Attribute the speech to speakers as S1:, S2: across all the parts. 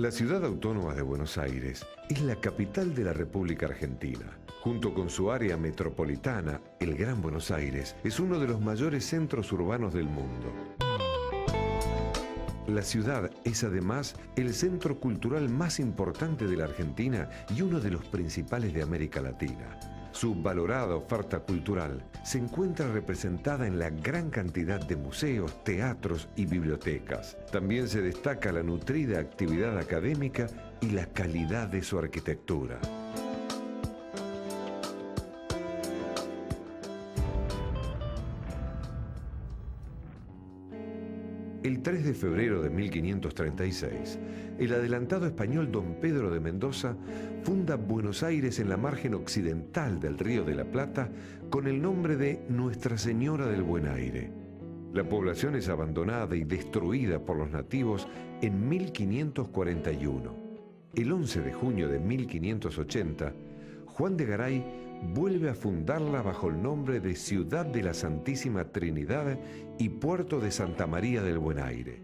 S1: La ciudad autónoma de Buenos Aires es la capital de la República Argentina. Junto con su área metropolitana, el Gran Buenos Aires es uno de los mayores centros urbanos del mundo. La ciudad es además el centro cultural más importante de la Argentina y uno de los principales de América Latina. Su valorada oferta cultural se encuentra representada en la gran cantidad de museos, teatros y bibliotecas. También se destaca la nutrida actividad académica y la calidad de su arquitectura. El 3 de febrero de 1536, el adelantado español don Pedro de Mendoza funda Buenos Aires en la margen occidental del Río de la Plata con el nombre de Nuestra Señora del Buen Aire. La población es abandonada y destruida por los nativos en 1541. El 11 de junio de 1580, Juan de Garay vuelve a fundarla bajo el nombre de Ciudad de la Santísima Trinidad y Puerto de Santa María del Buen Aire.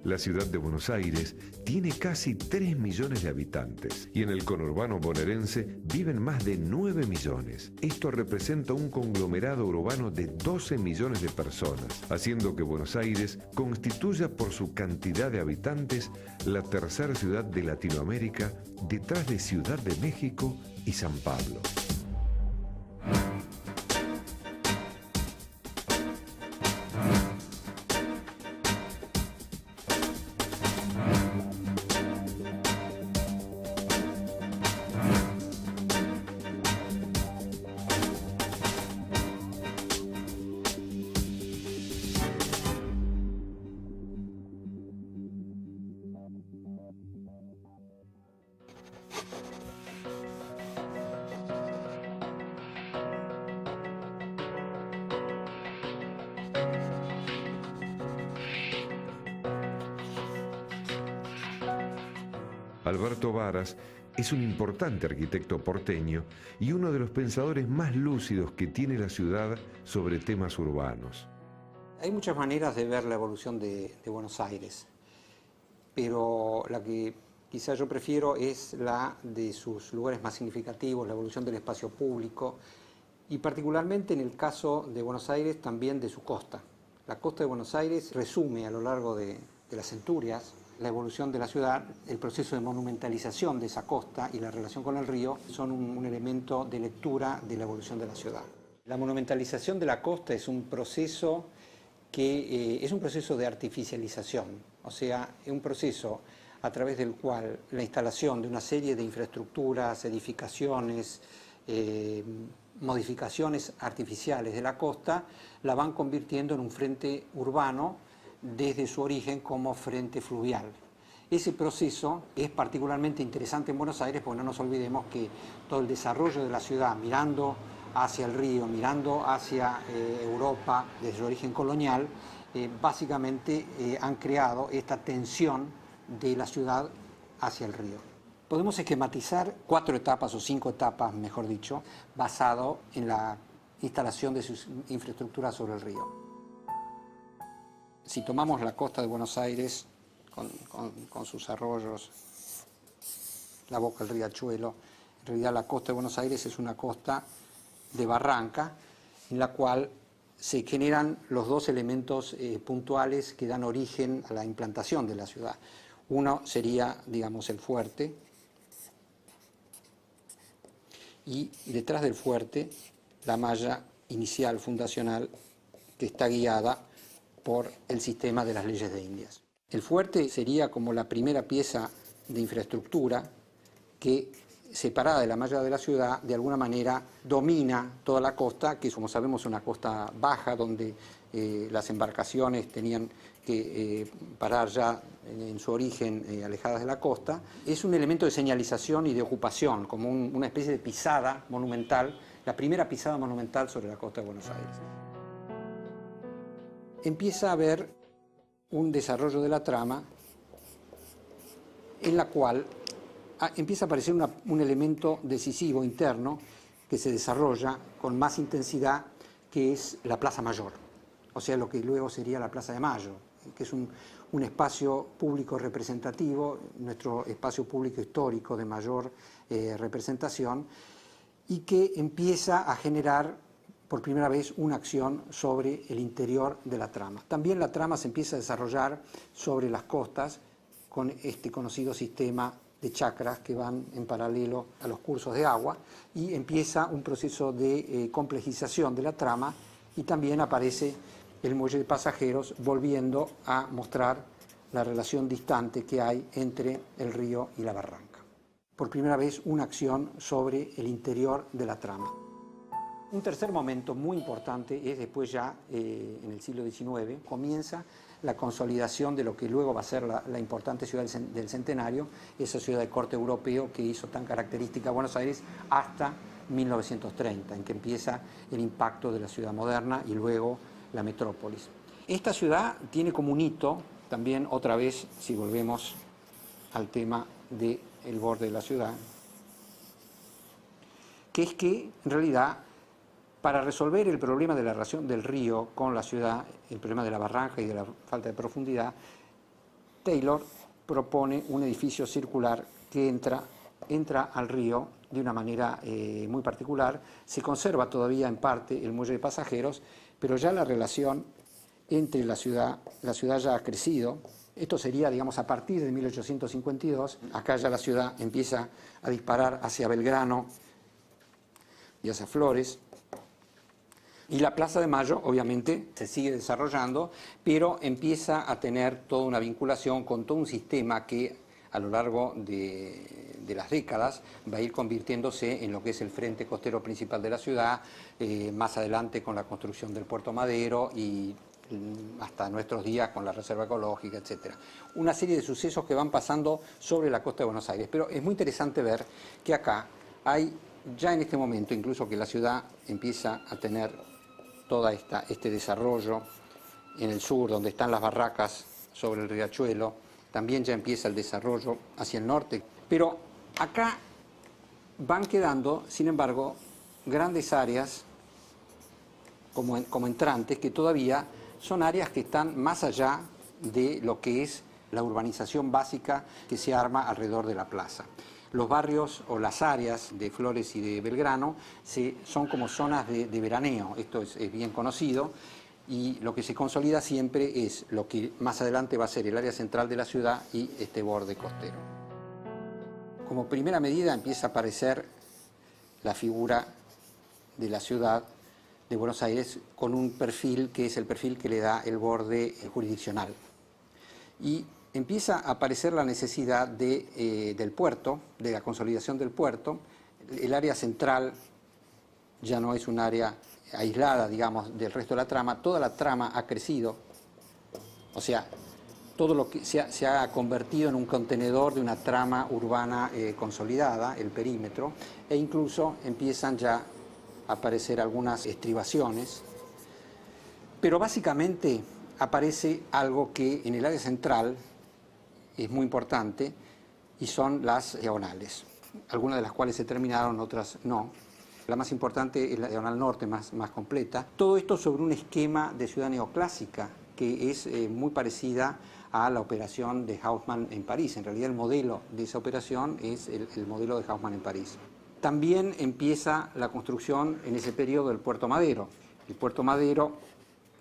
S1: La ciudad de Buenos Aires tiene casi 3 millones de habitantes y en el conurbano bonaerense viven más de 9 millones. Esto representa un conglomerado urbano de 12 millones de personas, haciendo que Buenos Aires constituya por su cantidad de habitantes la tercera ciudad de Latinoamérica detrás de Ciudad de México y San Pablo. Alberto Varas es un importante arquitecto porteño y uno de los pensadores más lúcidos que tiene la ciudad sobre temas urbanos.
S2: Hay muchas maneras de ver la evolución de Buenos Aires, pero la que quizá yo prefiero es la de sus lugares más significativos, la evolución del espacio público y particularmente en el caso de Buenos Aires también de su costa. La costa de Buenos Aires resume a lo largo de las centurias la evolución de la ciudad. El proceso de monumentalización de esa costa y la relación con el río son un elemento de lectura de la evolución de la ciudad. La monumentalización de la costa es un proceso que es un proceso de artificialización, o sea, es un proceso a través del cual la instalación de una serie de infraestructuras, edificaciones, modificaciones artificiales de la costa la van convirtiendo en un frente urbano desde su origen como frente fluvial. Ese proceso es particularmente interesante en Buenos Aires porque no nos olvidemos que todo el desarrollo de la ciudad mirando hacia el río, mirando hacia Europa desde su origen colonial, básicamente han creado esta tensión de la ciudad hacia el río. Podemos esquematizar 4 etapas o 5 etapas, mejor dicho, basado en la instalación de sus infraestructuras sobre el río. Si tomamos la costa de Buenos Aires con sus arroyos, la boca del riachuelo, en realidad la costa de Buenos Aires es una costa de barranca en la cual se generan los 2 elementos puntuales que dan origen a la implantación de la ciudad. Uno sería, digamos, el fuerte y detrás del fuerte la malla inicial, fundacional, que está guiada por el sistema de las leyes de Indias. El fuerte sería como la primera pieza de infraestructura que, separada de la malla de la ciudad, de alguna manera domina toda la costa, que como sabemos es una costa baja, donde las embarcaciones tenían que parar ya en su origen alejadas de la costa. Es un elemento de señalización y de ocupación, como una especie de pisada monumental, la primera pisada monumental sobre la costa de Buenos Aires. Empieza a haber un desarrollo de la trama en la cual empieza a aparecer un elemento decisivo interno que se desarrolla con más intensidad, que es la Plaza Mayor, o sea, lo que luego sería la Plaza de Mayo, que es un espacio público representativo, nuestro espacio público histórico de mayor representación, y que empieza a generar por primera vez una acción sobre el interior de la trama. También la trama se empieza a desarrollar sobre las costas con este conocido sistema de chacras que van en paralelo a los cursos de agua, y empieza un proceso de complejización de la trama, y también aparece el muelle de pasajeros volviendo a mostrar la relación distante que hay entre el río y la barranca. Por primera vez una acción sobre el interior de la trama. Un tercer momento muy importante es después ya, en el siglo XIX, comienza la consolidación de lo que luego va a ser la importante ciudad del Centenario, esa ciudad de corte europeo que hizo tan característica a Buenos Aires hasta 1930, en que empieza el impacto de la ciudad moderna y luego la metrópolis. Esta ciudad tiene como un hito, también otra vez, si volvemos al tema del borde de la ciudad, que es que en realidad, para resolver el problema de la relación del río con la ciudad, el problema de la barranca y de la falta de profundidad, Taylor propone un edificio circular que entra al río de una manera muy particular. Se conserva todavía en parte el muelle de pasajeros, pero ya la relación entre la ciudad ya ha crecido. Esto sería, digamos, a partir de 1852. Acá ya la ciudad empieza a disparar hacia Belgrano y hacia Flores. Y la Plaza de Mayo, obviamente, se sigue desarrollando, pero empieza a tener toda una vinculación con todo un sistema que a lo largo de las décadas va a ir convirtiéndose en lo que es el frente costero principal de la ciudad, más adelante con la construcción del Puerto Madero y hasta nuestros días con la reserva ecológica, etc. Una serie de sucesos que van pasando sobre la costa de Buenos Aires. Pero es muy interesante ver que acá hay, ya en este momento, incluso que la ciudad empieza a tener todo este desarrollo en el sur, donde están las barracas sobre el riachuelo, también ya empieza el desarrollo hacia el norte. Pero acá van quedando, sin embargo, grandes áreas como entrantes, que todavía son áreas que están más allá de lo que es la urbanización básica que se arma alrededor de la plaza. Los barrios o las áreas de Flores y de Belgrano son como zonas de veraneo, esto es bien conocido, y lo que se consolida siempre es lo que más adelante va a ser el área central de la ciudad y este borde costero. Como primera medida empieza a aparecer la figura de la ciudad de Buenos Aires con un perfil que es el perfil que le da el borde jurisdiccional. Y empieza a aparecer la necesidad del puerto, de la consolidación del puerto. El área central ya no es un área aislada, digamos, del resto de la trama. Toda la trama ha crecido, o sea, todo lo que se ha convertido en un contenedor de una trama urbana consolidada, el perímetro, e incluso empiezan ya a aparecer algunas estribaciones. Pero básicamente aparece algo que en el área central es muy importante, y son las diagonales, algunas de las cuales se terminaron, otras no. La más importante es la diagonal norte, más completa. Todo esto sobre un esquema de ciudad neoclásica que es muy parecida a la operación de Haussmann en París. En realidad el modelo de esa operación es el modelo de Haussmann en París. También empieza la construcción en ese periodo del Puerto Madero. El Puerto Madero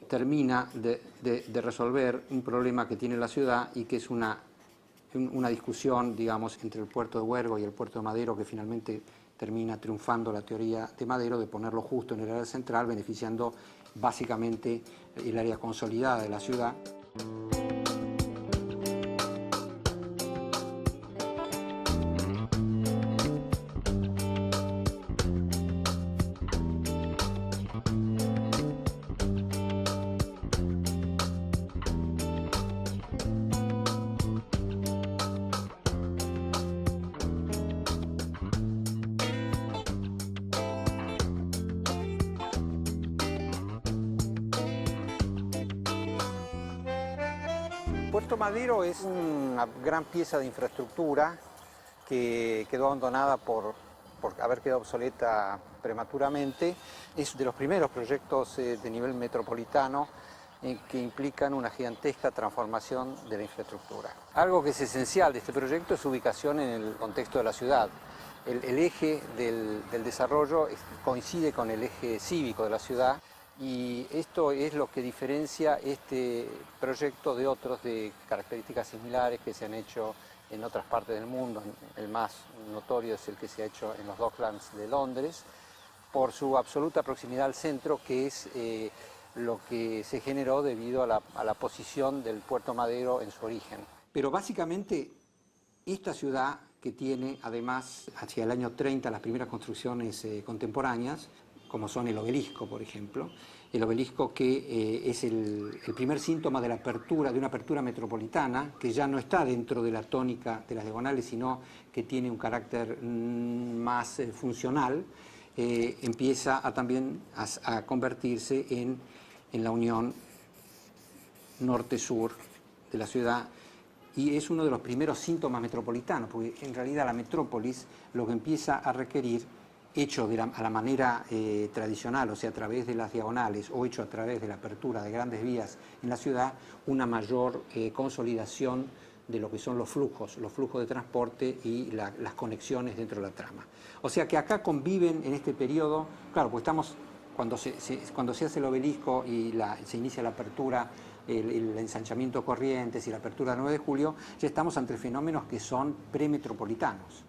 S2: termina de resolver un problema que tiene la ciudad y que es una discusión, digamos, entre el puerto de Huergo y el puerto de Madero, que finalmente termina triunfando la teoría de Madero de ponerlo justo en el área central, beneficiando básicamente el área consolidada de la ciudad. Puerto Madero es una gran pieza de infraestructura que quedó abandonada por haber quedado obsoleta prematuramente. Es de los primeros proyectos de nivel metropolitano que implican una gigantesca transformación de la infraestructura. Algo que es esencial de este proyecto es su ubicación en el contexto de la ciudad. El eje del desarrollo coincide con el eje cívico de la ciudad y esto es lo que diferencia este proyecto de otros de características similares que se han hecho en otras partes del mundo. El más notorio es el que se ha hecho en los Docklands de Londres, por su absoluta proximidad al centro, que es lo que se generó debido a la posición del Puerto Madero en su origen. Pero básicamente esta ciudad, que tiene además hacia el año 30 las primeras construcciones contemporáneas, como son el obelisco, por ejemplo, el obelisco que es el primer síntoma de la apertura, de una apertura metropolitana, que ya no está dentro de la tónica de las diagonales, sino que tiene un carácter más funcional, empieza también a convertirse en la unión norte-sur de la ciudad, y es uno de los primeros síntomas metropolitanos, porque en realidad la metrópolis lo que empieza a requerir, hecho a la manera tradicional, o sea, a través de las diagonales, o hecho a través de la apertura de grandes vías en la ciudad, una mayor consolidación de lo que son los flujos de transporte y las conexiones dentro de la trama. O sea que acá conviven en este periodo, claro, pues estamos, cuando se hace el obelisco y se inicia la apertura, el ensanchamiento de Corrientes y la apertura del 9 de julio, ya estamos ante fenómenos que son premetropolitanos.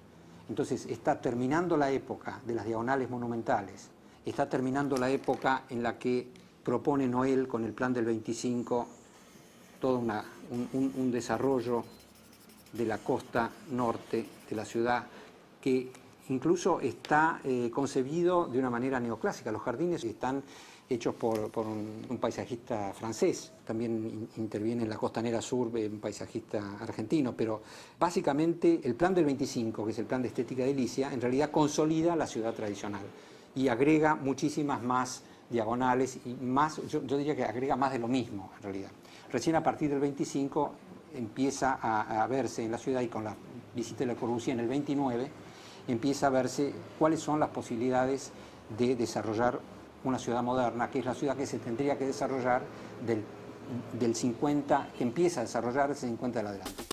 S2: Entonces está terminando la época de las diagonales monumentales, está terminando la época en la que propone Noel con el plan del 25 todo un desarrollo de la costa norte de la ciudad que incluso está concebido de una manera neoclásica. Los jardines están hechos por un paisajista francés, también interviene en la costanera sur un paisajista argentino, pero básicamente el plan del 25, que es el plan de estética edilicia, en realidad consolida la ciudad tradicional y agrega muchísimas más diagonales y más, yo diría que agrega más de lo mismo en realidad. Recién a partir del 25 empieza a verse en la ciudad, y con la visita de Le Corbusier en el 29 empieza a verse cuáles son las posibilidades de desarrollar una ciudad moderna, que es la ciudad que se tendría que desarrollar del 50, que empieza a desarrollarse del 50 en adelante.